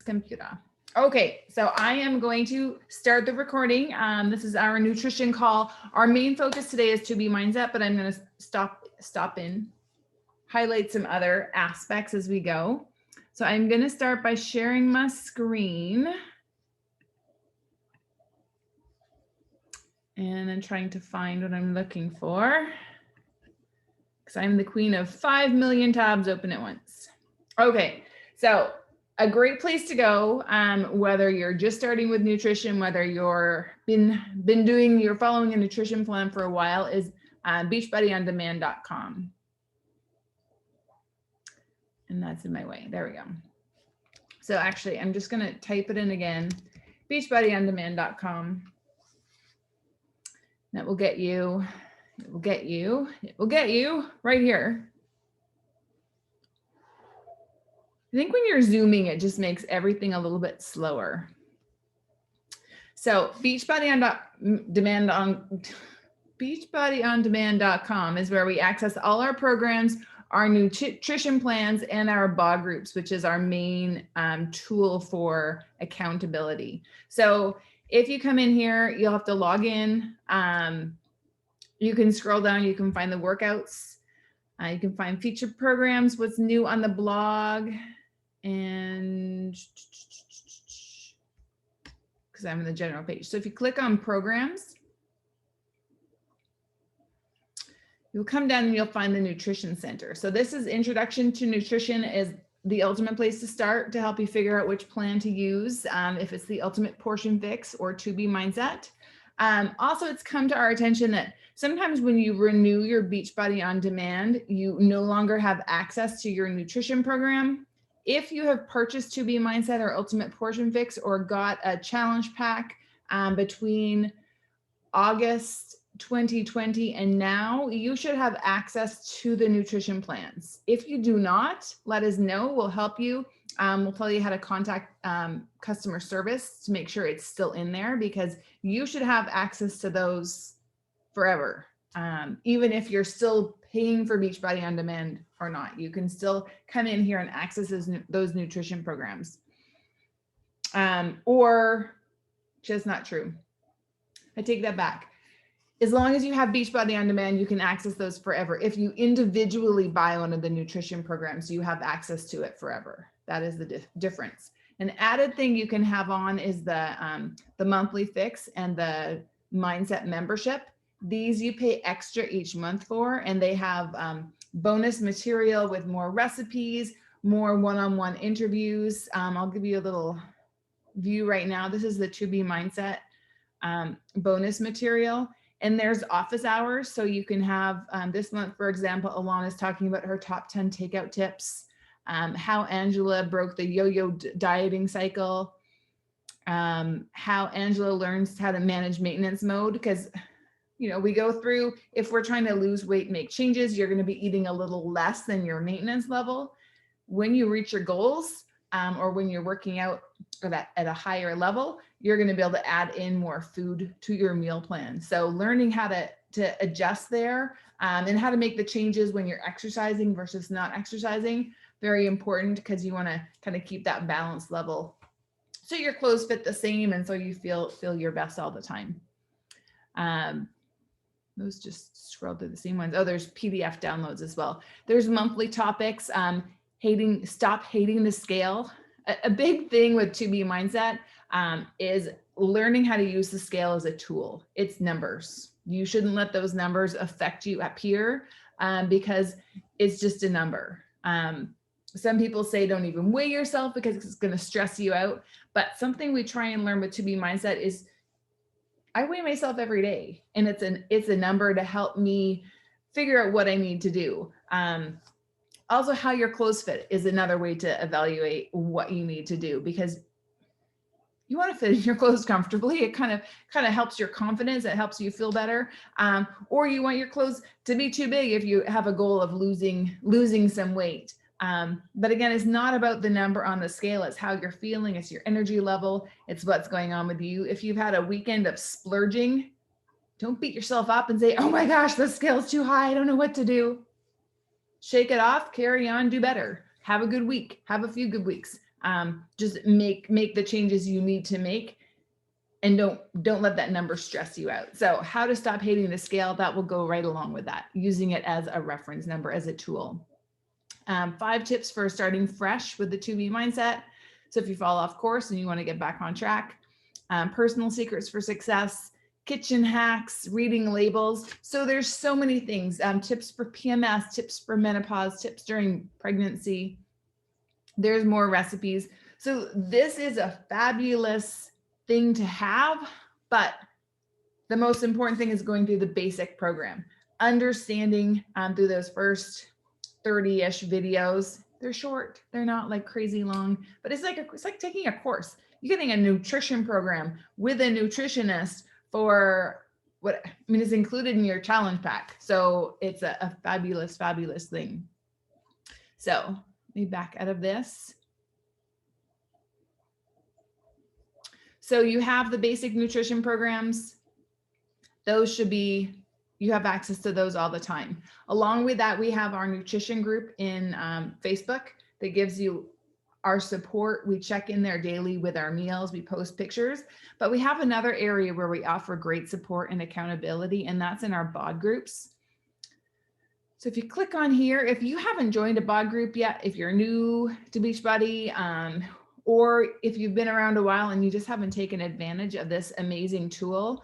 computer. Okay, so I am going to start the recording. This is our nutrition call. Our main focus today is to be mindset, but I'm going to stop in, highlight some other aspects as we go. So I'm going to start by sharing my screen. And I'm trying to find what I'm looking for, because I'm the queen of 5 million tabs open at once. Okay, so a great place to go, whether you're just starting with nutrition, whether you're you're following a nutrition plan for a while, is beachbodyondemand.com. And that's in my way. There we go. So actually, I'm just going to type it in again, beachbodyondemand.com. That will get you, it will get you right here. I think when you're zooming, it just makes everything a little bit slower. So beachbodyondemand.com is where we access all our programs, our nutrition plans, and our BOG groups, which is our main tool for accountability. So if you come in here, you'll have to log in. You can scroll down, you can find the workouts. You can find featured programs, what's new on the blog, and because I'm in the general page. So if you click on programs, you'll come down and you'll find the Nutrition Center. So this is Introduction to Nutrition, is the ultimate place to start to help you figure out which plan to use, if it's the Ultimate Portion Fix or 2B Mindset. Also, it's come to our attention that sometimes when you renew your Beachbody On Demand, you no longer have access to your nutrition program. If you have purchased 2B Mindset or Ultimate Portion Fix or got a challenge pack between August 2020 and now, you should have access to the nutrition plans. If you do not, let us know. We'll help you. We'll tell you how to contact customer service to make sure it's still in there, because you should have access to those forever. Even if you're still paying for Beachbody On Demand or not, you can still come in here and access those nutrition programs. Or just not true. I take that back. As long as you have Beachbody On Demand, you can access those forever. If you individually buy one of the nutrition programs, you have access to it forever. That is the difference. An added thing you can have on is the monthly fix and the mindset membership. These you pay extra each month for, and they have bonus material with more recipes, more one-on-one interviews. I'll give you a little view right now. This is the 2B Mindset bonus material. And there's office hours. So you can have this month, for example, Alana's talking about her top 10 takeout tips, how Angela broke the yo-yo dieting cycle, how Angela learns how to manage maintenance mode. Because, you know, we go through, if we're trying to lose weight, make changes, you're going to be eating a little less than your maintenance level. When you reach your goals, or when you're working out at a higher level, you're going to be able to add in more food to your meal plan. So learning how to adjust there, and how to make the changes when you're exercising versus not exercising, very important, because you want to kind of keep that balance level so your clothes fit the same and so you feel your best all the time. Those just scroll through the same ones. Oh, there's PDF downloads as well. There's monthly topics. Stop hating the scale. A big thing with 2B Mindset is learning how to use the scale as a tool. It's numbers. You shouldn't let those numbers affect you up here, because it's just a number. Some people say don't even weigh yourself because it's going to stress you out. But something we try and learn with 2B Mindset is I weigh myself every day, and it's a number to help me figure out what I need to do. Also, how your clothes fit is another way to evaluate what you need to do, because you want to fit in your clothes comfortably. It kind of helps your confidence. It helps you feel better. Or you want your clothes to be too big if you have a goal of losing some weight. But again, it's not about the number on the scale. It's how you're feeling. It's your energy level. It's what's going on with you. If you've had a weekend of splurging, don't beat yourself up and say, oh my gosh, the scale's too high. I don't know what to do. Shake it off, carry on, do better. Have a good week. Have a few good weeks. Just make the changes you need to make, and don't let that number stress you out. So how to stop hating the scale, that will go right along with that, using it as a reference number, as a tool. 5 tips for starting fresh with the 2B mindset. So if you fall off course and you want to get back on track, personal secrets for success, kitchen hacks, reading labels. So there's so many things, tips for PMS, tips for menopause, tips during pregnancy. There's more recipes. So this is a fabulous thing to have, but the most important thing is going through the basic program, understanding through those first 30-ish videos. They're short, they're not like crazy long, but it's like taking a course. You're getting a nutrition program with a nutritionist for what, I mean, it's included in your challenge pack. So it's a fabulous, fabulous thing. So let me back out of this. So you have the basic nutrition programs. Those should be, you have access to those all the time. Along with that, we have our nutrition group in Facebook that gives you our support. We check in there daily with our meals. We post pictures, but we have another area where we offer great support and accountability, and that's in our BOD groups. So if you click on here, if you haven't joined a BOD group yet, if you're new to Beachbody, or if you've been around a while and you just haven't taken advantage of this amazing tool,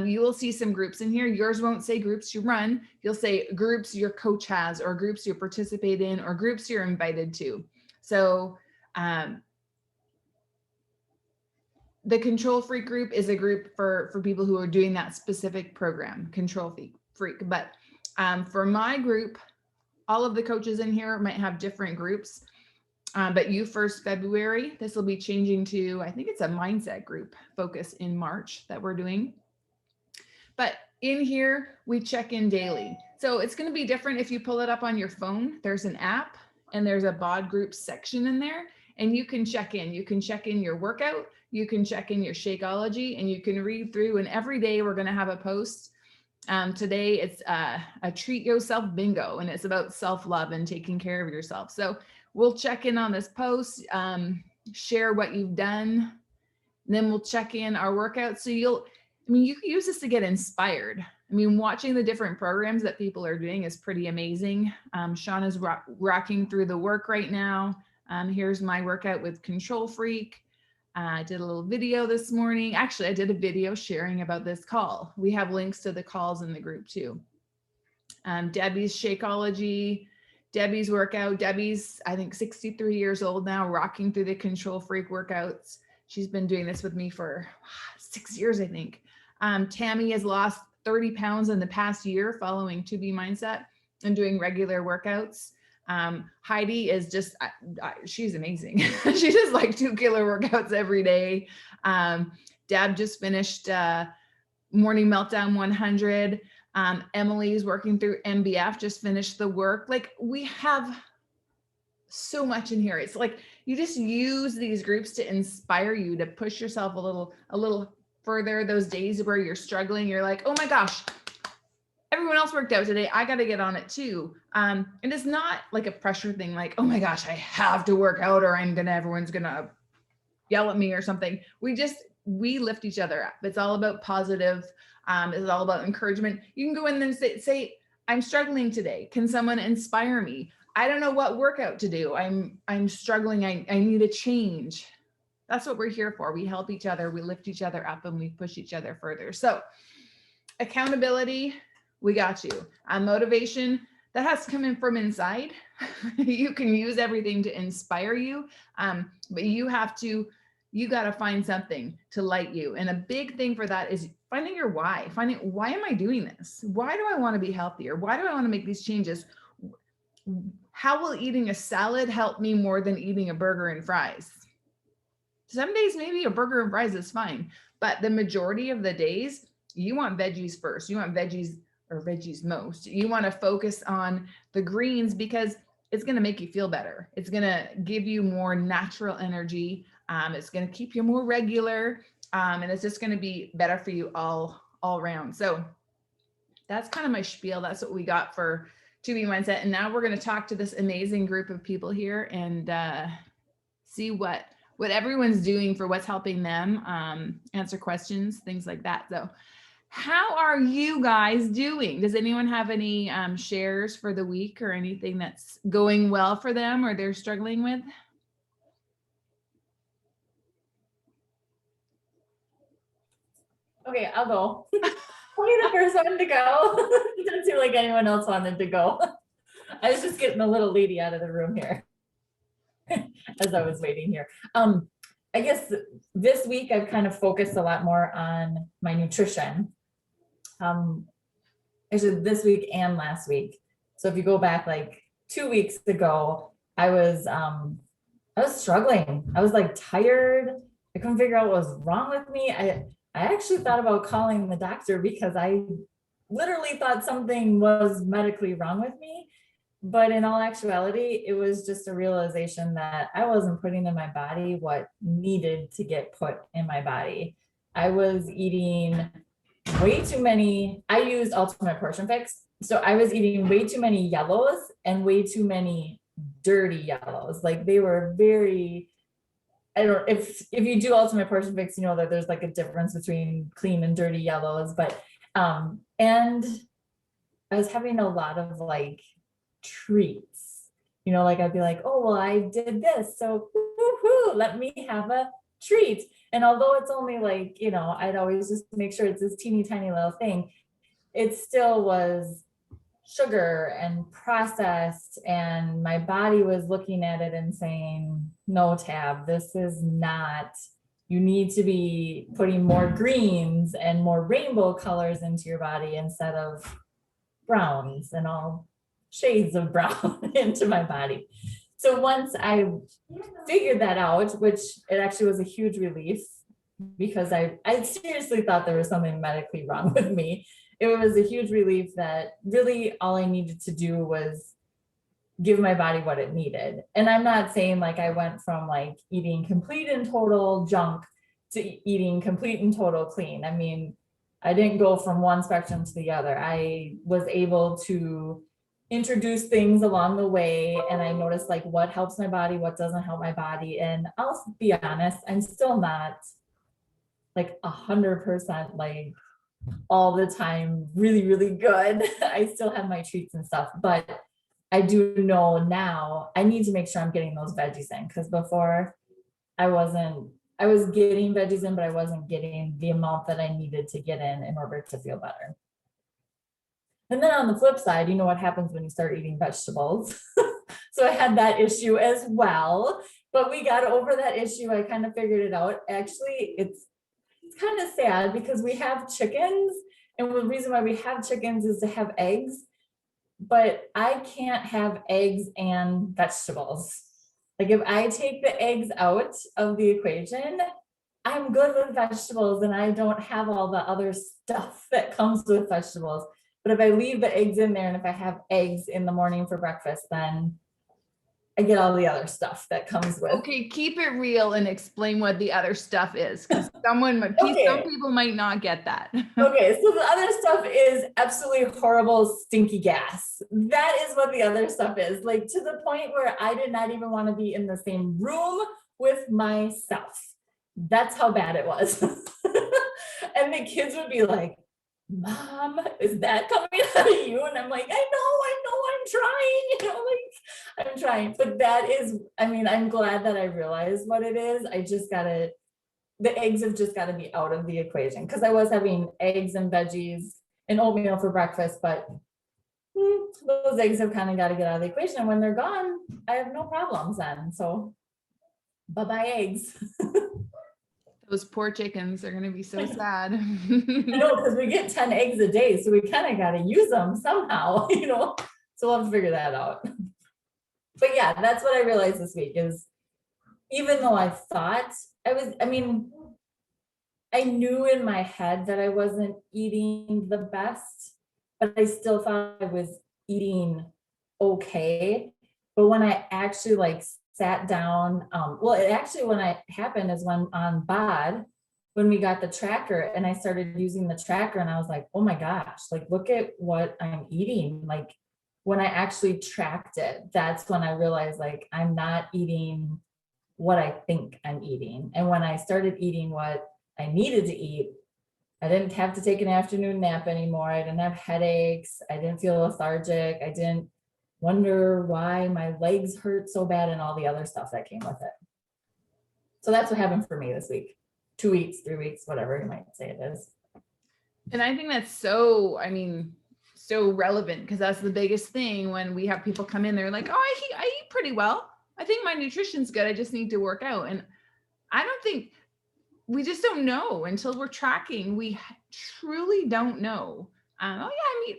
you will see some groups in here. Yours won't say groups you run. You'll say groups your coach has, or groups you participate in, or groups you're invited to. So the Control Freak group is a group for people who are doing that specific program, Control Freak. But for my group, all of the coaches in here might have different groups. But You First February, this will be changing to, I think it's a mindset group focus in March that we're doing. But in here, we check in daily. So it's going to be different if you pull it up on your phone. There's an app and there's a BOD group section in there, and you can check in. You can check in your workout, you can check in your Shakeology, and you can read through. And every day we're going to have a post. Today it's a treat yourself bingo, and it's about self-love and taking care of yourself. So we'll check in on this post, share what you've done, and then we'll check in our workouts. So you can use this to get inspired. I mean, watching the different programs that people are doing is pretty amazing. Sean is rocking through the work right now. Here's my workout with Control Freak. I did a little video this morning. Actually, I did a video sharing about this call. We have links to the calls in the group too. Debbie's Shakeology, Debbie's workout. Debbie's, I think, 63 years old now, rocking through the Control Freak workouts. She's been doing this with me for 6 years, I think. Tammy has lost 30 pounds in the past year following 2B mindset and doing regular workouts. Heidi is just, she's amazing. She does like 2 killer workouts every day. Deb just finished Morning Meltdown 100. Emily's working through MBF, just finished the work. Like, we have so much in here. It's like you just use these groups to inspire you to push yourself a little further. Those days where you're struggling, you're like, oh my gosh, everyone else worked out today, I got to get on it too. And it's not like a pressure thing, like, oh my gosh, I have to work out or everyone's gonna yell at me or something. We lift each other up. It's all about positive. It's all about encouragement. You can go in and say, I'm struggling today. Can someone inspire me? I don't know what workout to do. I'm struggling. I need a change. That's what we're here for. We help each other. We lift each other up and we push each other further. So accountability, we got you. Motivation, that has to come in from inside. You can use everything to inspire you, but you got to find something to light you. And a big thing for that is finding your why. Finding, why am I doing this? Why do I want to be healthier? Why do I want to make these changes? How will eating a salad help me more than eating a burger and fries? Some days maybe a burger and fries is fine, but the majority of the days you want veggies first. You want veggies, or veggies most. You want to focus on the greens because it's going to make you feel better. It's going to give you more natural energy. It's going to keep you more regular. And it's just going to be better for you all around. So that's kind of my spiel. That's what we got for 2B mindset. And now we're going to talk to this amazing group of people here and see what everyone's doing for what's helping them, answer questions, things like that. So how are you guys doing? Does anyone have any shares for the week or anything that's going well for them or they're struggling with? Okay, I'll go. I'll be the first one to go. It doesn't seem like anyone else wanted to go. I was just getting the little lady out of the room here as I was waiting here. I guess this week I've kind of focused a lot more on my nutrition. Actually this week and last week. So if you go back like 2 weeks ago, I was struggling. I was like tired. I couldn't figure out what was wrong with me. I actually thought about calling the doctor because I literally thought something was medically wrong with me. But in all actuality, it was just a realization that I wasn't putting in my body what needed to get put in my body. I was eating way too many. I used Ultimate Portion Fix. So I was eating way too many yellows and way too many dirty yellows. Like they were very, I don't, if you do Ultimate Portion Fix, you know that there's like a difference between clean and dirty yellows, but and I was having a lot of like treats, you know, like I'd be like, oh, well, I did this, so woo-hoo, let me have a treat. And although it's only like, you know, I'd always just make sure it's this teeny tiny little thing, it still was sugar and processed, and my body was looking at it and saying, no, Tab, this is not, you need to be putting more greens and more rainbow colors into your body instead of browns and all shades of brown into my body. So once I figured that out, which it actually was a huge relief because I seriously thought there was something medically wrong with me. It was a huge relief that really all I needed to do was give my body what it needed. And I'm not saying like I went from like eating complete and total junk to eating complete and total clean. I mean, I didn't go from one spectrum to the other. I was able to introduce things along the way, and I noticed like what helps my body, what doesn't help my body. And I'll be honest, I'm still not like 100% like all the time really, really good. I still have my treats and stuff, but I do know now I need to make sure I'm getting those veggies in, because before I was getting veggies in, but I wasn't getting the amount that I needed to get in order to feel better. And then on the flip side, you know what happens when you start eating vegetables. So I had that issue as well, but we got over that issue. I kind of figured it out. Actually, it's kind of sad because we have chickens, and the reason why we have chickens is to have eggs, but I can't have eggs and vegetables. Like if I take the eggs out of the equation, I'm good with vegetables and I don't have all the other stuff that comes with vegetables. But if I leave the eggs in there and if I have eggs in the morning for breakfast, then I get all the other stuff that comes with. Okay, keep it real and explain what the other stuff is, because some people might not get that. Okay, so the other stuff is absolutely horrible, stinky gas. That is what the other stuff is. Like to the point where I did not even want to be in the same room with myself. That's how bad it was. And the kids would be like, Mom, is that coming out of you? And I'm like, I know, I'm trying, you know, like I'm trying. But that is, I mean, I'm glad that I realized what it is. I just gotta, the eggs have just got to be out of the equation, because I was having eggs and veggies and oatmeal for breakfast, but those eggs have kind of got to get out of the equation. And when they're gone, I have no problems then. So bye-bye eggs. Those poor chickens are going to be so sad. I know, because we get 10 eggs a day, so we kind of got to use them somehow, you know, so we'll have to figure that out. But yeah, that's what I realized this week is, even though I thought I knew in my head that I wasn't eating the best, but I still thought I was eating okay. But when I actually like sat down, when it happened is when on BOD, when we got the tracker and I started using the tracker, and I was like, oh my gosh, like look at what I'm eating. Like when I actually tracked it, that's when I realized like I'm not eating what I think I'm eating. And when I started eating what I needed to eat, I didn't have to take an afternoon nap anymore. I didn't have headaches. I didn't feel lethargic. I didn't wonder why my legs hurt so bad and all the other stuff that came with it. So that's what happened for me this week. 2 weeks, 3 weeks, whatever you might say it is. And I think that's so, I mean, so relevant, because that's the biggest thing when we have people come in, they're like, oh, I eat pretty well. I think my nutrition's good. I just need to work out. And I don't think, we just don't know until we're tracking. We truly don't know. Oh yeah, I mean,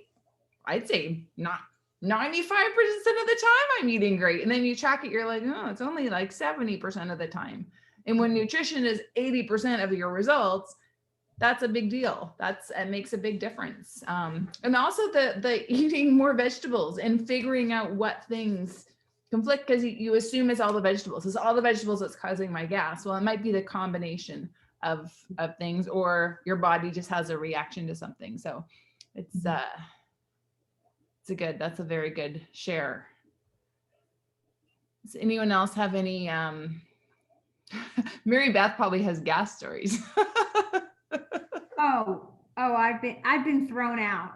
I'd say not 95% of the time I'm eating great. And then you track it, you're like, oh, it's only like 70% of the time. And when nutrition is 80% of your results, that's a big deal. It makes a big difference. And also the eating more vegetables and figuring out what things conflict, because you assume it's all the vegetables. It's all the vegetables that's causing my gas. Well, it might be the combination of things, or your body just has a reaction to something. So that's a very good share. Does anyone else have any, Mary Beth probably has gas stories. I've been thrown out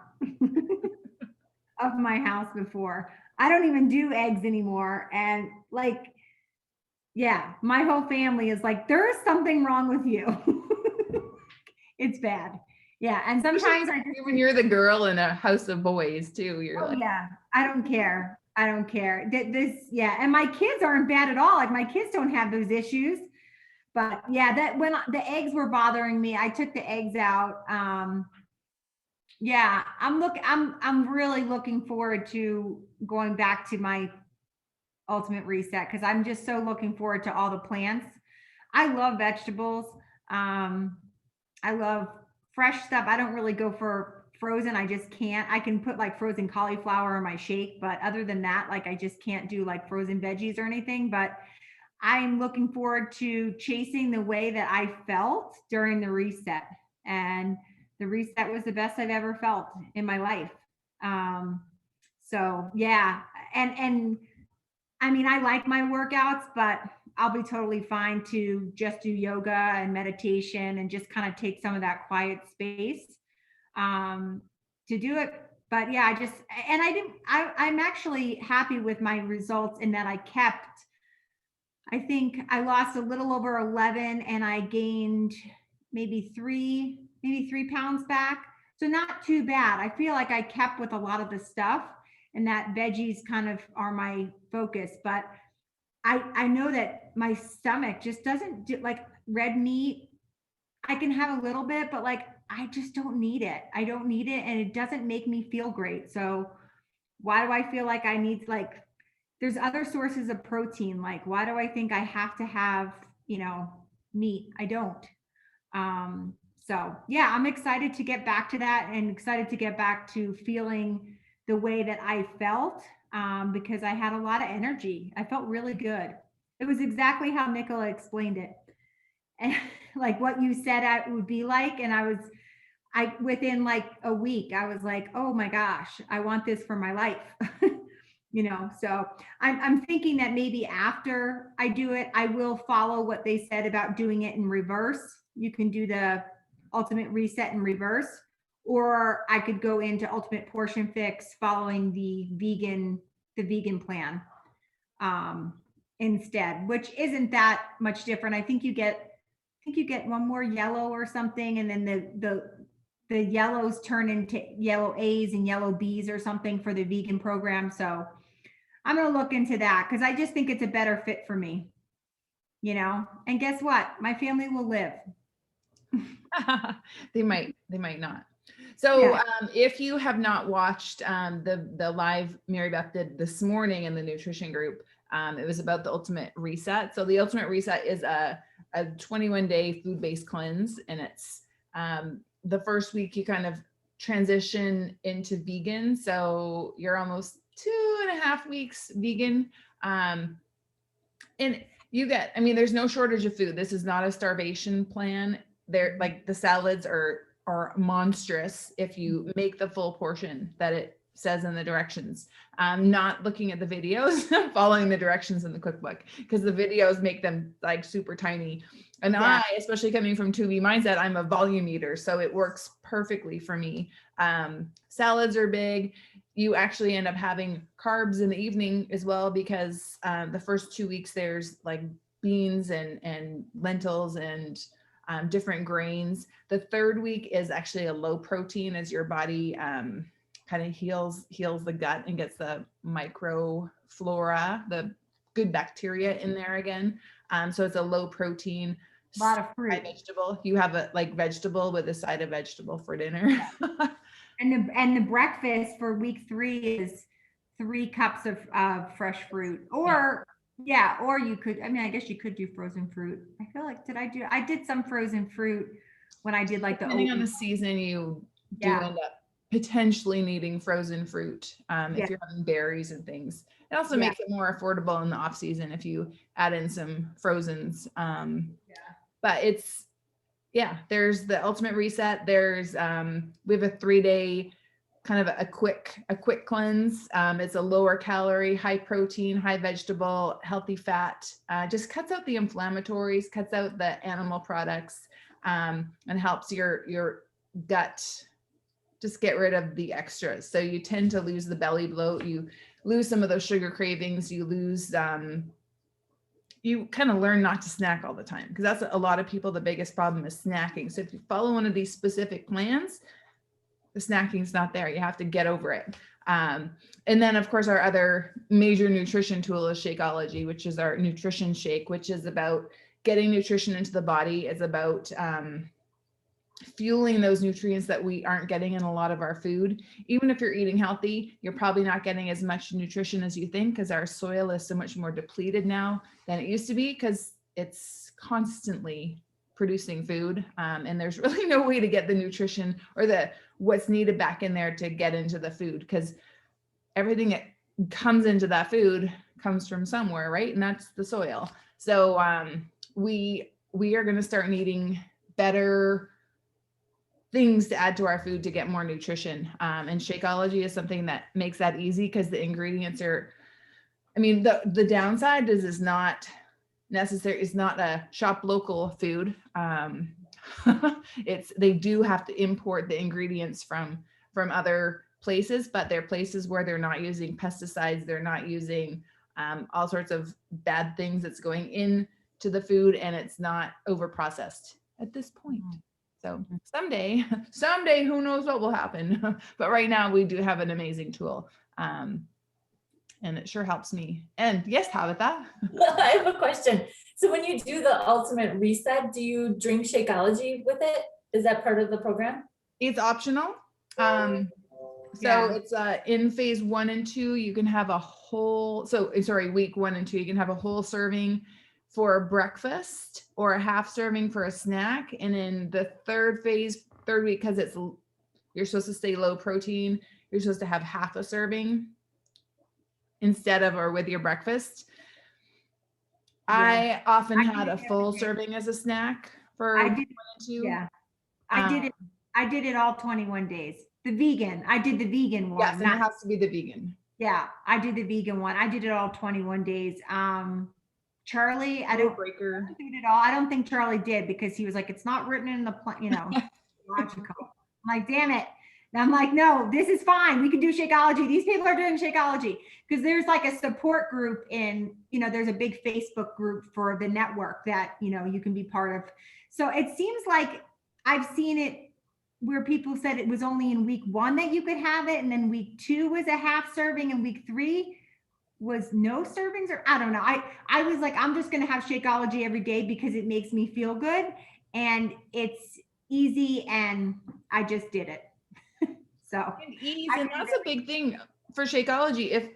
of my house before. I don't even do eggs anymore. And like, yeah, my whole family is like, there is something wrong with you. It's bad. Yeah. And sometimes when you're the girl in a house of boys too, you're like, yeah, I don't care. I don't care. Yeah. And my kids aren't bad at all. Like my kids don't have those issues. But yeah, that when the eggs were bothering me, I took the eggs out. Yeah, I'm really looking forward to going back to my ultimate reset, because I'm just so looking forward to all the plants. I love vegetables. I love fresh stuff. I don't really go for frozen. I just can't. I can put like frozen cauliflower in my shake, but other than that, like I just can't do like frozen veggies or anything. But I'm looking forward to chasing the way that I felt during the reset. And the reset was the best I've ever felt in my life. So yeah. And I mean, I like my workouts, but I'll be totally fine to just do yoga and meditation and just kind of take some of that quiet space to do it. But yeah, I'm actually happy with my results in that I think I lost a little over 11 and I gained maybe three pounds back. So not too bad. I feel like I kept with a lot of the stuff, and that veggies kind of are my focus. But I know that my stomach just doesn't do, like red meat. I can have a little bit, but like I just don't need it. I don't need it, and it doesn't make me feel great. So why do I feel like I need, like, there's other sources of protein. Like, why do I think I have to have, meat? I don't. So yeah, I'm excited to get back to that, and excited to get back to feeling the way that I felt, because I had a lot of energy. I felt really good. It was exactly how Nicola explained it. And like what you said it would be like. And within like a week, I was like, oh my gosh, I want this for my life. So I'm thinking that maybe after I do it, I will follow what they said about doing it in reverse. You can do the ultimate reset in reverse, or I could go into ultimate portion fix following the vegan plan instead, which isn't that much different. I think you get one more yellow or something, and then the yellows turn into yellow A's and yellow B's or something for the vegan program. So I'm going to look into that, because I just think it's a better fit for me, and guess what? My family will live. They might not. So Yeah. if you have not watched the live Mary Beth did this morning in the nutrition group, it was about the ultimate reset. So the ultimate reset is a 21-day food-based cleanse, and it's the first week you kind of transition into vegan. So you're almost 2.5 weeks vegan. And you get, there's no shortage of food. This is not a starvation plan. Like the salads are monstrous if you make the full portion that says in the directions. Not looking at the videos, following the directions in the cookbook, because the videos make them like super tiny. And Yeah. I, especially coming from 2B mindset, I'm a volume eater, so it works perfectly for me. Salads are big. You actually end up having carbs in the evening as well, because the first 2 weeks there's like beans and lentils and different grains. The third week is actually a low protein, as your body kind of heals the gut and gets the microflora, the good bacteria in there again. So it's a low protein, A lot of high fruit. vegetable. You have a like vegetable with a side of vegetable for dinner. And the breakfast for week 3 is 3 cups of fresh fruit. Or or you could, I mean, I guess you could do frozen fruit. I feel like, I did some frozen fruit when I did like the Depending on the oatmeal. season, you do Yeah. end up potentially needing frozen fruit Yeah. if you're having berries and things. It also Yeah. makes it more affordable in the off season if you add in some frozens. But it's, there's the ultimate reset. There's we have a 3-day kind of a quick cleanse. It's a lower calorie, high protein, high vegetable, healthy fat. Just cuts out the inflammatories, cuts out the animal products, and helps your gut just get rid of the extras. So you tend to lose the belly bloat, you lose some of those sugar cravings, you lose you kind of learn not to snack all the time, because that's a lot of people, the biggest problem is snacking. So if you follow one of these specific plans, the snacking's not there. You have to get over it. And then of course our other major nutrition tool is Shakeology, which is our nutrition shake, which is about getting nutrition into the body. It's about fueling those nutrients that we aren't getting in a lot of our food. Even if you're eating healthy, you're probably not getting as much nutrition as you think, because our soil is so much more depleted now than it used to be, because it's constantly producing food. And there's really no way to get the nutrition or what's needed back in there to get into the food, because everything that comes into that food comes from somewhere, right? And that's the soil. So we are going to start needing better things to add to our food to get more nutrition. And Shakeology is something that makes that easy, because the ingredients are, I mean, the downside is not necessary. It's not a shop local food. They do have to import the ingredients from other places, but they're places where they're not using pesticides. They're not using all sorts of bad things that's going into the food, and it's not over processed at this point. So someday, who knows what will happen? But right now we do have an amazing tool. And it sure helps me. And yes, Tabitha. I have a question. So when you do the ultimate reset, do you drink Shakeology with it? Is that part of the program? It's optional. It's in phase 1 and 2, you can have a whole, week 1 and 2, you can have a whole serving for breakfast or a half serving for a snack. And in the third week, because you're supposed to stay low protein, you're supposed to have half a serving instead of or with your breakfast. Yeah. I often had a full serving as a snack for 1 and 2. Yeah, I did it all 21 days. I did the vegan one. Yes, and it has to be the vegan. Yeah, I did the vegan one. I did it all 21 days. Charlie, I don't do it all. I don't think Charlie did, because he was like, it's not written in the plan, logical. I'm like, damn it. And I'm like, no, this is fine. We can do Shakeology. These people are doing Shakeology, because there's like a support group there's a big Facebook group for the network that, you can be part of. So it seems like I've seen it where people said it was only in week 1 that you could have it. And then week 2 was a half serving, and week 3 was no servings, or I don't know. I was like, I'm just going to have Shakeology every day because it makes me feel good and it's easy, and I just did it. So and that's a big thing for Shakeology. If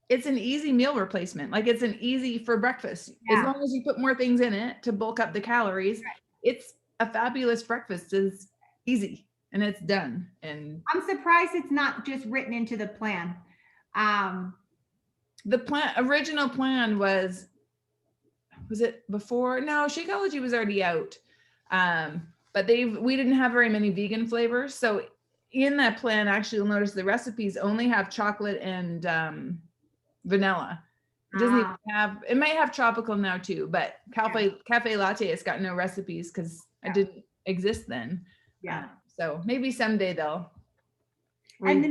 it's an easy meal replacement, like it's an easy for breakfast, as long as you put more things in it to bulk up the calories, it's a fabulous breakfast. Is easy and it's done. And I'm surprised it's not just written into the plan. The original plan was it before? No, Shakeology was already out. But we didn't have very many vegan flavors. So in that plan, actually, you'll notice the recipes only have chocolate and vanilla. It doesn't even have, it might have tropical now too, but cafe latte has got no recipes because I didn't exist then. Yeah. So maybe someday they'll. And the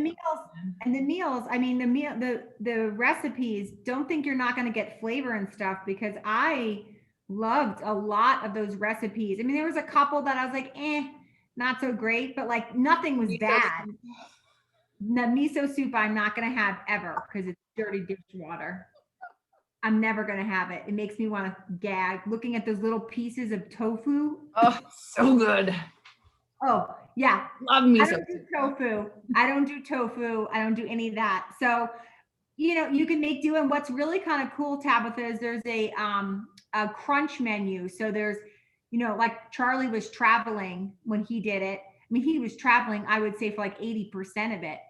meals, I mean, the recipes, don't think you're not going to get flavor and stuff, because I loved a lot of those recipes. I mean, there was a couple that I was like, not so great, but like nothing was bad. The miso soup I'm not going to have ever because it's dirty dishwater. I'm never going to have it. It makes me want to gag looking at those little pieces of tofu. Oh, so good. Oh, yeah. Love miso. I don't do tofu. I don't do tofu. I don't do any of that. So, you know, you can make do. And what's really kind of cool, Tabitha, is there's a crunch menu. So there's, you know, like Charlie was traveling when he did it. I mean, he was traveling, I would say, for like 80% of it,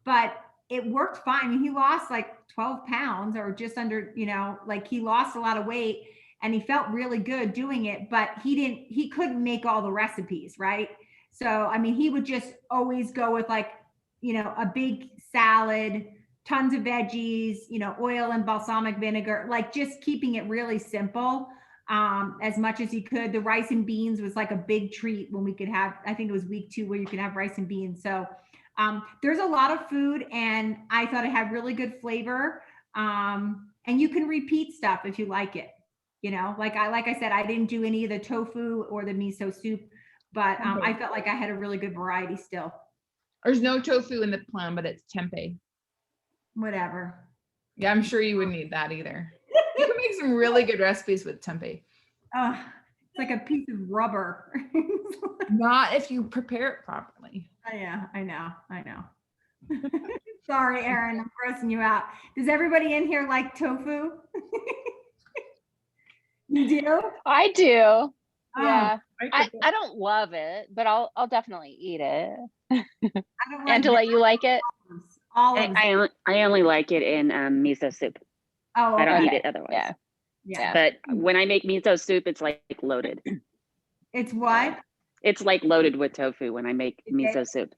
but it worked fine. I mean, he lost like 12 pounds or just under, you know, like he lost a lot of weight and he felt really good doing it, but he couldn't make all the recipes, right? So, I mean, he would just always go with like, you know, a big salad, tons of veggies, you know, oil and balsamic vinegar, like just keeping it really simple as much as he could. The rice and beans was like a big treat when we could have, I think it was week 2 where you could have rice and beans. So there's a lot of food and I thought it had really good flavor. And you can repeat stuff if you like it. You know, like I said, I didn't do any of the tofu or the miso soup, but I felt like I had a really good variety still. There's no tofu in the plan, but it's tempeh. Whatever. Yeah, I'm sure you wouldn't need that either. You can make some really good recipes with tempeh. It's like a piece of rubber. Not if you prepare it properly. Yeah, I know. Sorry, Erin, I'm grossing you out. Does everybody in here like tofu? You do? I do. Oh, Yeah. I don't love it, but I'll definitely eat it. I don't like Angela, you like it? olives. I only like it in miso soup. Oh, I don't okay. eat it otherwise. Yeah. But when I make miso soup, it's like loaded. It's what? It's like loaded with tofu when I make miso soup.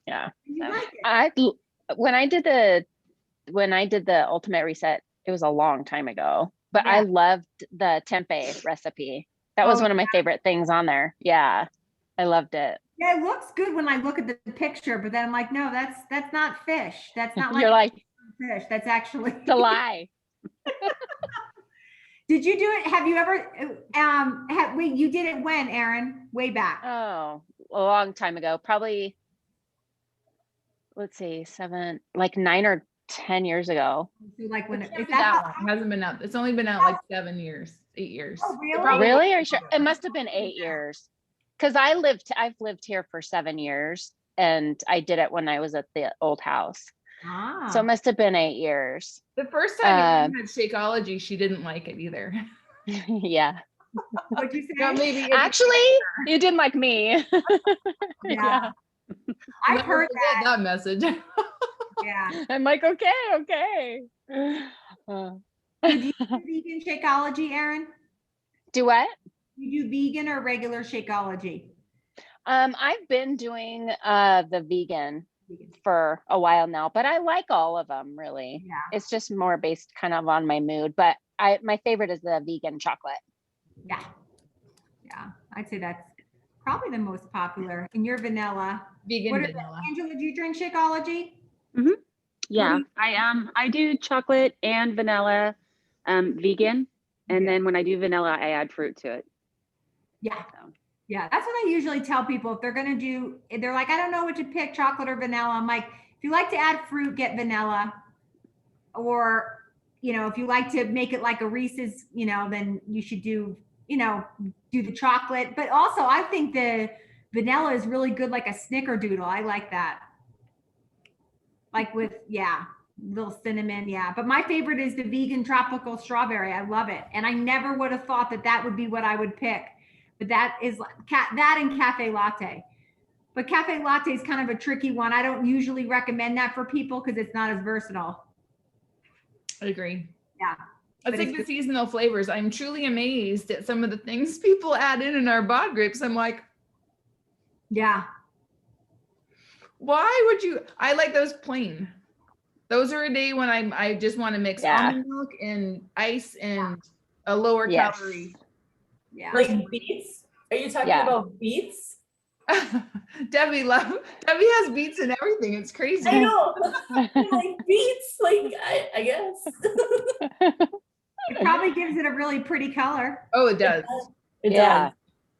Yeah. You like it? When I did the ultimate reset, it was a long time ago, but Yeah. I loved the tempeh recipe. That was one of my favorite things on there. Yeah. I loved it. Yeah, it looks good when I look at the picture, but then I'm like, no, that's not fish. That's not You're like, fish. That's actually it's a lie. Did you do it? Have you ever wait, you did it when, Erin? Way back. Oh, a long time ago. Probably, let's see, 9 or 10 years ago. So like when It hasn't been out. It's only been out like 7 years, 8 years. Oh, really? Really? Are you sure? It must have been 8 years. Because I've lived here for 7 years and I did it when I was at the old house. So it must have been 8 years. The first time you had Shakeology, she didn't like it either. Yeah. What'd you say? No, maybe Actually, you didn't like me. Yeah. I've heard that message. Yeah. I'm like, okay. Did you do vegan Shakeology, Erin? Do what? You do vegan or regular Shakeology? I've been doing the vegan for a while now, but I like all of them really. Yeah. It's just more based kind of on my mood, but my favorite is the vegan chocolate. Yeah. I'd say that's probably the most popular. And your vanilla. Vegan vanilla. Angela, do you drink Shakeology? Mm-hmm. Yeah, I do chocolate and vanilla, vegan, and then when I do vanilla, I add fruit to it. Yeah. Yeah, that's what I usually tell people if they're going to do, they're like, I don't know what to pick, chocolate or vanilla. I'm like, if you like to add fruit, get vanilla. Or, you know, if you like to make it like a Reese's, you know, then you should do the chocolate. But also I think the vanilla is really good, like a snickerdoodle. I like that. Like with, little cinnamon. Yeah. But my favorite is the vegan tropical strawberry. I love it. And I never would have thought that would be what I would pick. But that is that and cafe latte. But cafe latte is kind of a tricky one. I don't usually recommend that for people because it's not as versatile. I agree. Yeah. It's like the seasonal flavors. I'm truly amazed at some of the things people add in our bod groups. I'm like, yeah. Why would you? I like those plain. Those are a day when I just want to mix almond milk and ice and a lower calorie. Yeah. Like beets? Are you talking about beets? Debbie has beets and everything. It's crazy. I know. Like beets, like I guess. It probably gives it a really pretty color. Oh, it does. It does.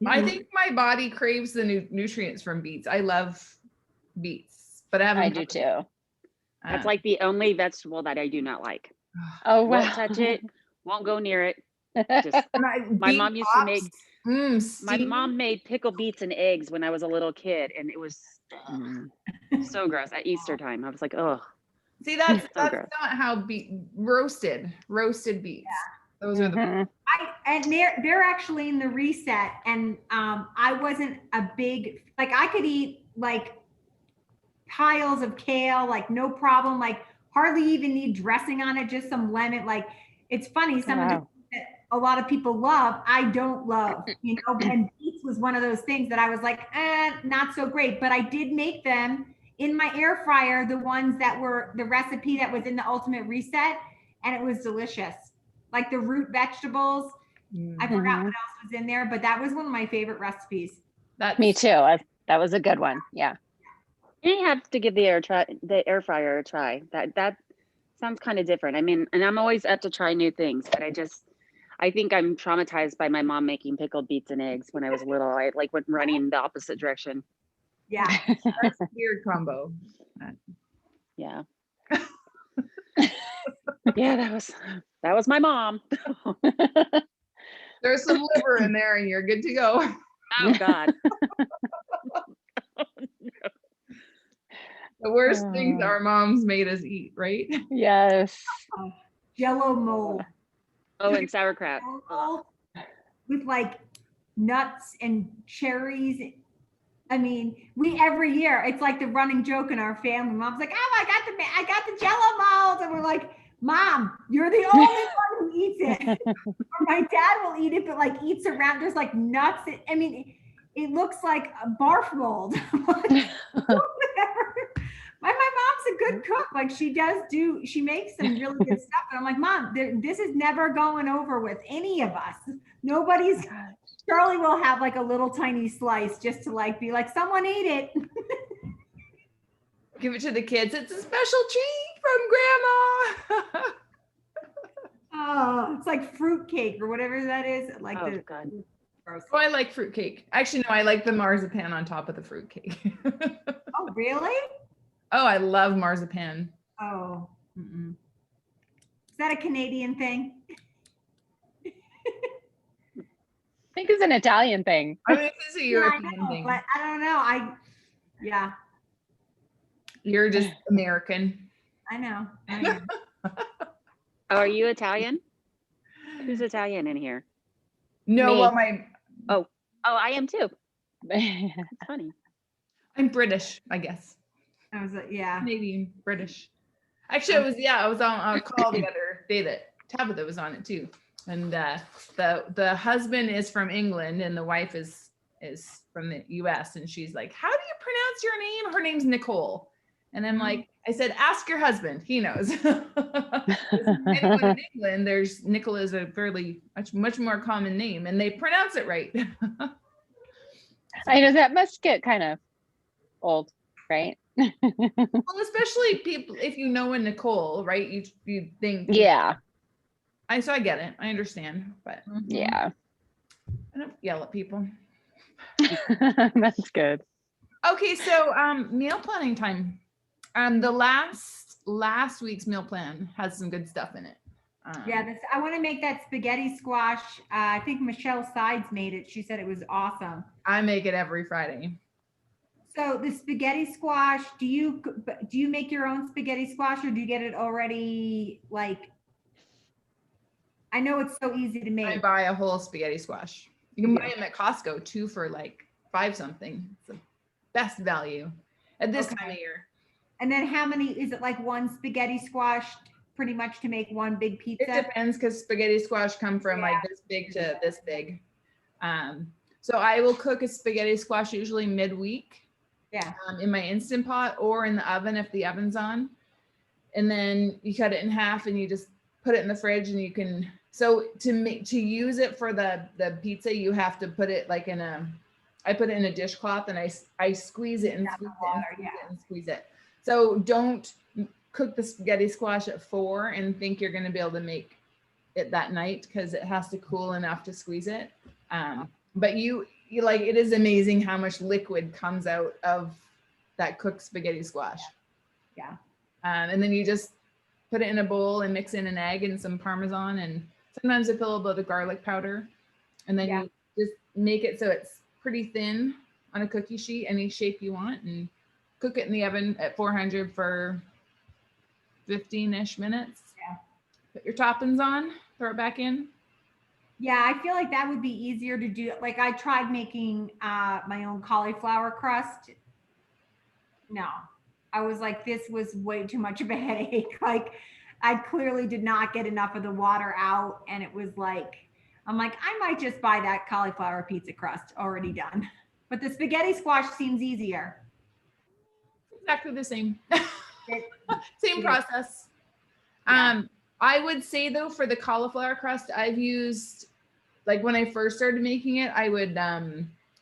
I think my body craves the nutrients from beets. I love beets, but I do too. That's like the only vegetable that I do not like. Oh, wow. Won't touch it. Won't go near it. Just, my mom used to make. My mom made pickled beets and eggs when I was a little kid, and it was so gross at Easter time. I was like, oh. See, that's not how roasted beets. Yeah. Those are the. And they're actually in the reset, and I wasn't a big, like, I could eat like piles of kale, like no problem, like hardly even need dressing on it, just some lemon. Like, it's funny, some of the things that a lot of people love, I don't love, you know, and beets was one of those things that I was like, not so great, but I did make them in my air fryer, the ones that were the recipe that was in the Ultimate Reset, and it was delicious. Like the root vegetables, I forgot what else was in there, but that was one of my favorite recipes. Me too. That was a good one. Yeah. You have to give the air fryer a try. That sounds kind of different. I mean, and I'm always up to try new things, but I think I'm traumatized by my mom making pickled beets and eggs when I was little. I like went running in the opposite direction. Yeah. That's a weird combo. Yeah. Yeah, that was my mom. There's some liver in there and you're good to go. Oh God. The worst things our moms made us eat, right? Yes. Jello mold. Oh, and sauerkraut. With like nuts and cherries. I mean, every year, it's like the running joke in our family. Mom's like, oh, I got the Jello mold. And we're like, Mom, you're the only one who eats it. Or my dad will eat it, but like eats around. There's like nuts. It looks like a barf mold. My mom's a good cook. Like she makes some really good stuff. And I'm like, Mom, this is never going over with any of us. Charlie will have like a little tiny slice just to like be like, someone ate it. Give it to the kids. It's a special treat from Grandma. Oh, it's like fruit cake or whatever that is. Like God. Gross. Oh, I like fruit cake. Actually, no, I like the marzipan on top of the fruit cake. Oh, really? Oh, I love marzipan. Oh. Mm-mm. Is that a Canadian thing? I think it's an Italian thing. I mean, it's a European thing. But I don't know. Yeah. You're just American. I know. Oh, are you Italian? Who's Italian in here? No, Me. well, Oh, I am too. It's funny. I'm British, I guess. I was like, yeah. Canadian, British. Actually, I was on a call the other day that Tabitha was on it too. And the husband is from England and the wife is from the US. And she's like, how do you pronounce your name? Her name's Nicole. And I'm like, I said, ask your husband. He knows. Anyone in England, there's Nicola is a fairly much more common name and they pronounce it right. I know that must get kind of old, right? Well, especially people, if you know a Nicole, right? You think. Yeah. So I get it. I understand, but Yeah. I don't yell at people. That's good. Okay, so meal planning time. The last week's meal plan has some good stuff in it. Yeah, I want to make that spaghetti squash. I think Michelle Sides made it. She said it was awesome. I make it every Friday. So the spaghetti squash, do you make your own spaghetti squash or do you get it already? Like, I know it's so easy to make. I buy a whole spaghetti squash. You can buy them at Costco too for like $5 something. It's the best value at this time of year. And then how many, is it like one spaghetti squash pretty much to make one big pizza? It depends because spaghetti squash come from like this big to this big. So I will cook a spaghetti squash usually midweek Yeah. in my Instant Pot or in the oven if the oven's on. And then you cut it in half and you just put it in the fridge, and you can, so to use it for the pizza, you have to put it like I put it in a dishcloth, and I squeeze it and squeeze it and squeeze it and squeeze it. So don't cook the spaghetti squash at 4 and think you're going to be able to make it that night, because it has to cool enough to squeeze it. But you like, it is amazing how much liquid comes out of that cooked spaghetti squash. Yeah. And then you just put it in a bowl and mix in an egg and some Parmesan, and sometimes I put a little bit of garlic powder, and then you just make it so it's pretty thin on a cookie sheet, any shape you want, and cook it in the oven at 400 for 15-ish minutes. Yeah. Put your toppings on, throw it back in. Yeah, I feel like that would be easier to do. Like I tried making my own cauliflower crust. No, I was like, this was way too much of a headache. Like I clearly did not get enough of the water out. And it was like, I'm like, I might just buy that cauliflower pizza crust already done. But the spaghetti squash seems easier. Exactly the same. Same Yeah. process. Yeah. I would say though, for the cauliflower crust, I've used, like when I first started making it, I would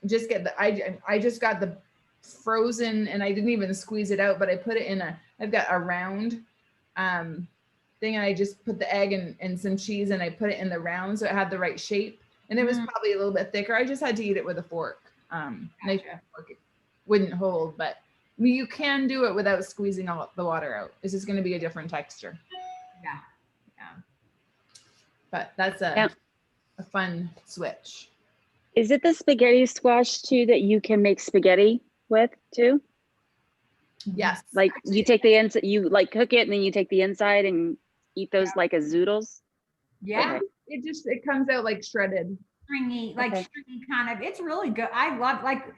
just get I just got the frozen, and I didn't even squeeze it out, but I put it in I've got a round thing, and I just put the egg and some cheese, and I put it in the round so it had the right shape, and it was probably a little bit thicker. I just had to eat it with a fork. Knife and fork, it wouldn't hold, but you can do it without squeezing all the water out. This is going to be a different texture. Yeah. But that's a fun switch. Is it the spaghetti squash too that you can make spaghetti with too? Yes. Like you take the inside, you like cook it, and then you take the inside and eat those like as zoodles. Yeah. Okay. It comes out like shredded. Stringy, like stringy kind of, it's really good. I love, like,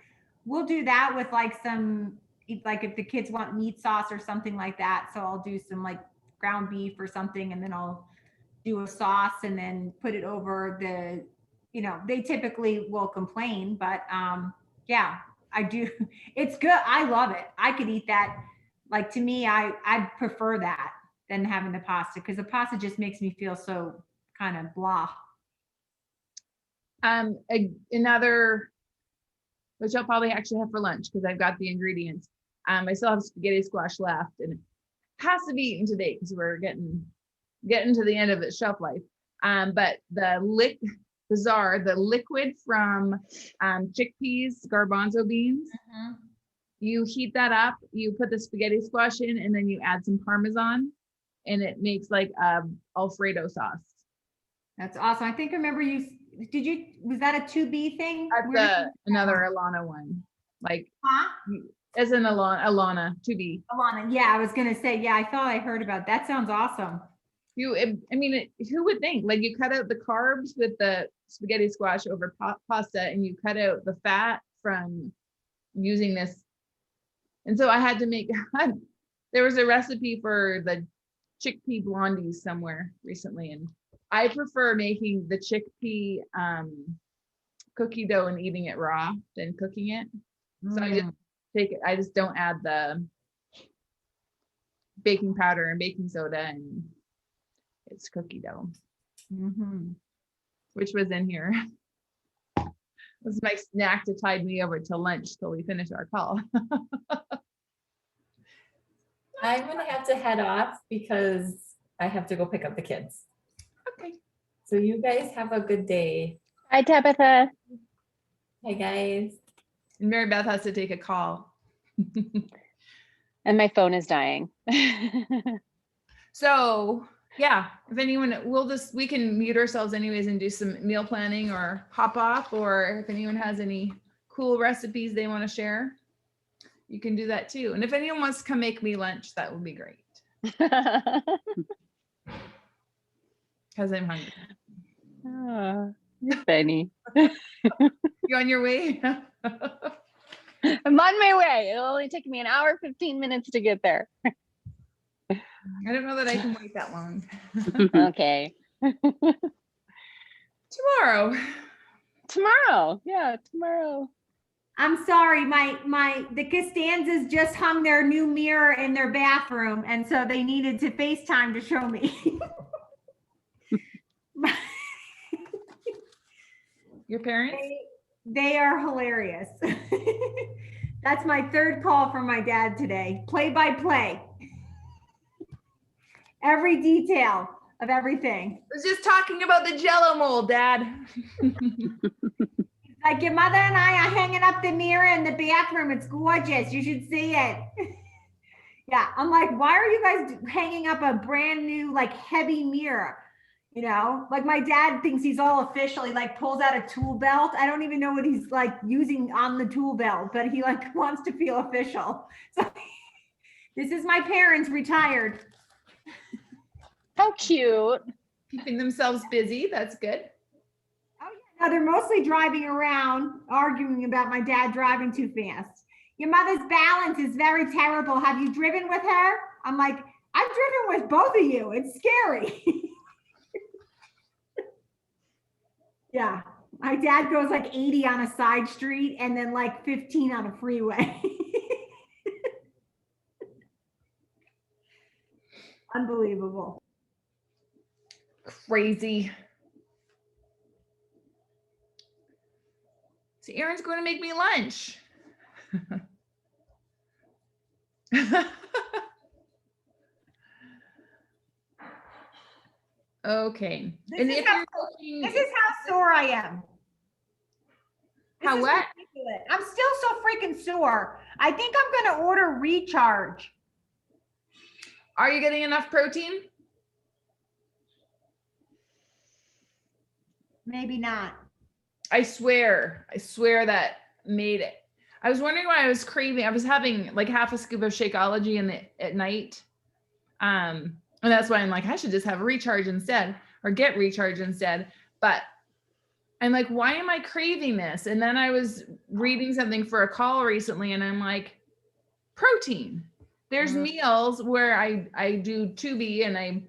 we'll do that with like some, like if the kids want meat sauce or something like that. So I'll do some like ground beef or something, and then I'll do a sauce and then put it over the, they typically will complain, but yeah, I do. It's good. I love it. I could eat that. Like to me, I prefer that than having the pasta, because the pasta just makes me feel so kind of blah. Another, which I'll probably actually have for lunch because I've got the ingredients. I still have spaghetti squash left, and it has to be eaten today because we're getting to the end of its shelf life. But the liquid from chickpeas, garbanzo beans, you heat that up, you put the spaghetti squash in, and then you add some Parmesan, and it makes like Alfredo sauce. That's awesome. I think I remember was that a 2B thing? That's another Alana one. Like, as an Alana 2B. Alana, yeah, I was gonna say, yeah, I thought I heard about that. Sounds awesome. Who would think? Like, you cut out the carbs with the spaghetti squash over pasta, and you cut out the fat from using this. And so I had to make, there was a recipe for the chickpea blondies somewhere recently, and I prefer making the chickpea cookie dough and eating it raw than cooking it. So I just take it. I just don't add the baking powder and baking soda, and it's cookie dough, which was in here. It was my snack to tide me over till lunch till we finish our call. I'm gonna have to head off because I have to go pick up the kids. Okay. So you guys have a good day. Hi, Tabitha. Hey guys. And Mary Beth has to take a call. And my phone is dying. So yeah, if anyone, we can mute ourselves anyways and do some meal planning or hop off, or if anyone has any cool recipes they want to share, you can do that too. And if anyone wants to come make me lunch, that would be great. Because I'm hungry. Oh, you're funny. You on your way? I'm on my way. It'll only take me an hour, 15 minutes to get there. I don't know that I can wait that long. Okay. Tomorrow. Tomorrow. Yeah, tomorrow. I'm sorry, the Costanzas just hung their new mirror in their bathroom, and so they needed to FaceTime to show me. Your parents? They are hilarious. That's my third call from my dad today. Play by play. Every detail of everything. I was just talking about the Jell-O mold, Dad. Like, your mother and I are hanging up the mirror in the bathroom. It's gorgeous. You should see it. Yeah. I'm like, why are you guys hanging up a brand new, like, heavy mirror? You know, like my dad thinks he's all official. He like pulls out a tool belt. I don't even know what he's like using on the tool belt, but he like wants to feel official. So this is my parents retired. How cute. Keeping themselves busy. That's good. Oh yeah, no, they're mostly driving around, arguing about my dad driving too fast. Your mother's balance is very terrible. Have you driven with her? I'm like, I've driven with both of you. It's scary. Yeah, my dad goes like 80 on a side street and then like 15 on a freeway. Unbelievable. Crazy. So Aaron's going to make me lunch. Okay. This is how sore I am. How is what? ridiculous. I'm still so freaking sore. I think I'm going to order Recharge. Are you getting enough protein? Maybe not. I swear that made it. I was wondering why I was craving. I was having like half a scoop of Shakeology at night. And that's why I'm like, I should just have a Recharge instead or get Recharge instead. But I'm like, why am I craving this? And then I was reading something for a call recently and I'm like, protein. There's meals where I do Tubi and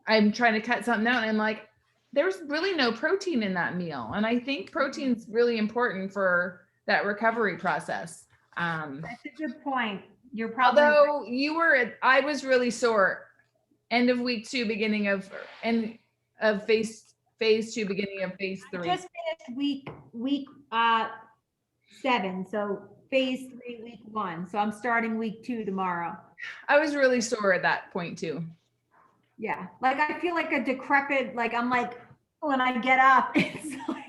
I'm trying to cut something out and I'm like, there's really no protein in that meal. And I think protein's really important for that recovery process. That's a good point. You're probably although I was really sore end of week 2, beginning of phase 2, beginning of phase 3. Just finished week 7. So phase 3, week 1. So I'm starting week 2 tomorrow. I was really sore at that point too. Yeah. Like I feel like a decrepit, like I'm like, when I get up, it's like,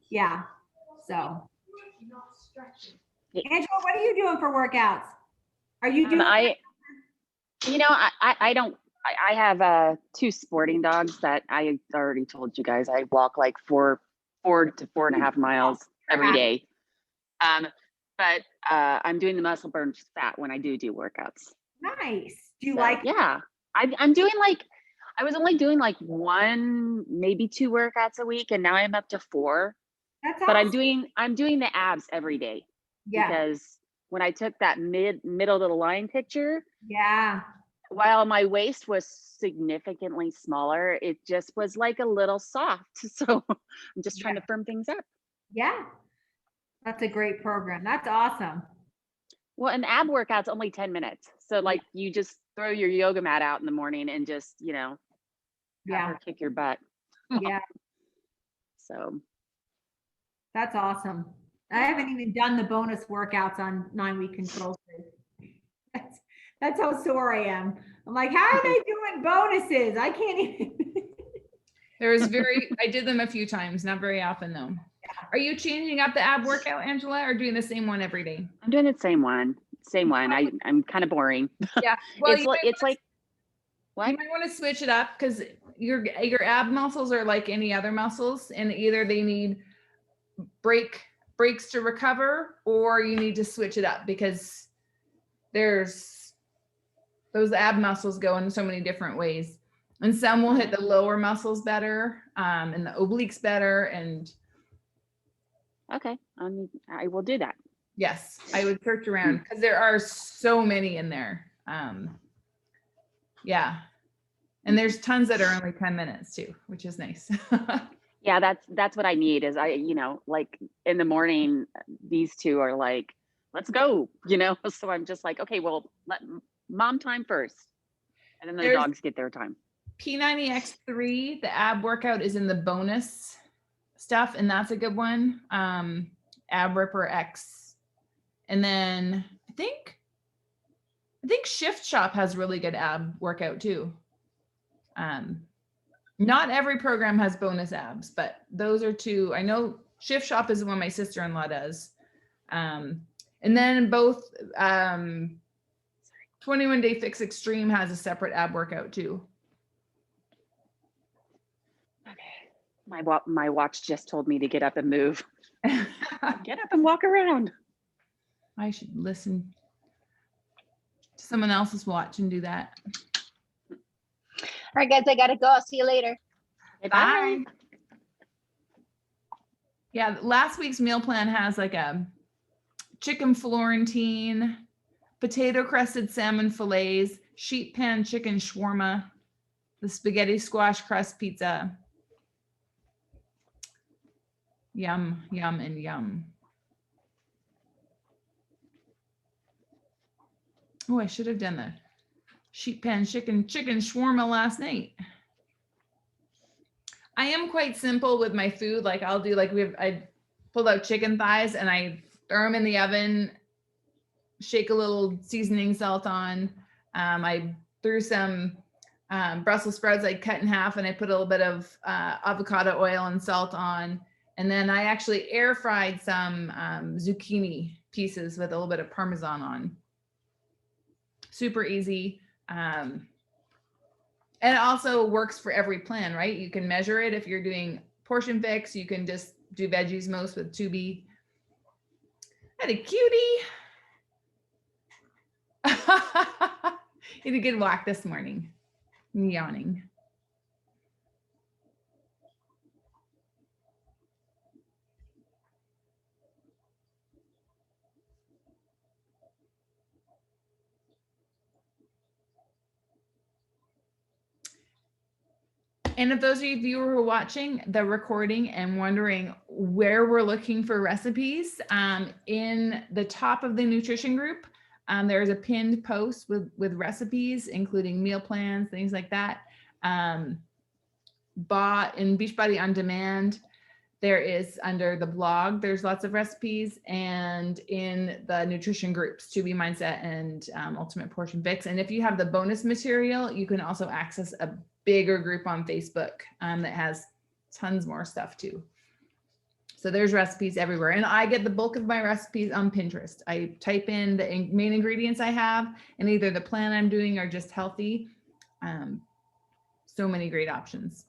yeah. So Angela, what are you doing for workouts? Are you doing? I have 2 sporting dogs that I already told you guys. I walk like 4 to 4.5 miles every day. But I'm doing the muscle burn fat when I do workouts. Nice. Do you like? Yeah, I'm doing like, I was only doing like 1, maybe 2 workouts a week, and now I'm up to 4. That's but awesome. I'm doing the abs every day. Yeah. Because when I took that middle of the line picture, yeah, while my waist was significantly smaller, it just was like a little soft. So I'm just trying to firm things up. Yeah. That's a great program. That's awesome. Well, an ab workout's only 10 minutes. So like you just throw your yoga mat out in the morning and just, have her kick your butt. Yeah. So that's awesome. I haven't even done the bonus workouts on 9-week control. That's how sore I am. I'm like, how are they doing bonuses? I can't even. I did them a few times, not very often though. Are you changing up the ab workout, Angela, or doing the same one every day? I'm doing the same one. I'm kind of boring. Yeah. Well, it's like, what? You might want to switch it up because your ab muscles are like any other muscles, and either they need breaks to recover, or you need to switch it up because those ab muscles go in so many different ways, and some will hit the lower muscles better, and the obliques better. And okay, I will do that. Yes, I would search around because there are so many in there. Yeah, and there's tons that are only 10 minutes too, which is nice. Yeah, that's what I need is like in the morning, these two are like, let's go, So I'm just like, okay, well, let mom time first. And then the There's dogs get their time. P90X3, the ab workout is in the bonus stuff, and that's a good one. Ab Ripper X. And then I think Shift Shop has really good ab workout too. Not every program has bonus abs, but those are two. I know Shift Shop is the one my sister-in-law does. And then both 21 Day Fix Extreme has a separate ab workout too. Okay. My watch just told me to get up and move. Get up and walk around. I should listen to someone else's watch and do that. All right, guys, I gotta go. I'll see you later. Okay, Bye. Yeah, last week's meal plan has like a chicken Florentine, potato crusted salmon fillets, sheet pan chicken shawarma, the spaghetti squash crust pizza. Yum, yum, and yum. Oh, I should have done the sheet pan chicken shawarma last night. I am quite simple with my food. Like I'll do like I pulled out chicken thighs and I throw them in the oven, shake a little seasoning salt on. I threw some Brussels sprouts I cut in half and I put a little bit of avocado oil and salt on. And then I actually air fried some zucchini pieces with a little bit of Parmesan on. Super easy. And it also works for every plan, right? You can measure it. If you're doing portion fix, you can just do veggies most with 2B. Had a cutie. He had a good walk this morning. I'm yawning. And if those of you who are watching the recording and wondering where we're looking for recipes, in the top of the nutrition group, there's a pinned post with recipes, including meal plans, things like that. Bought in Beachbody On Demand, there is under the blog, there's lots of recipes, and in the nutrition groups, 2B Mindset and Ultimate Portion Fix. And if you have the bonus material, you can also access a bigger group on Facebook that has tons more stuff too. So there's recipes everywhere. And I get the bulk of my recipes on Pinterest. I type in the main ingredients I have and either the plan I'm doing or just healthy. So many great options.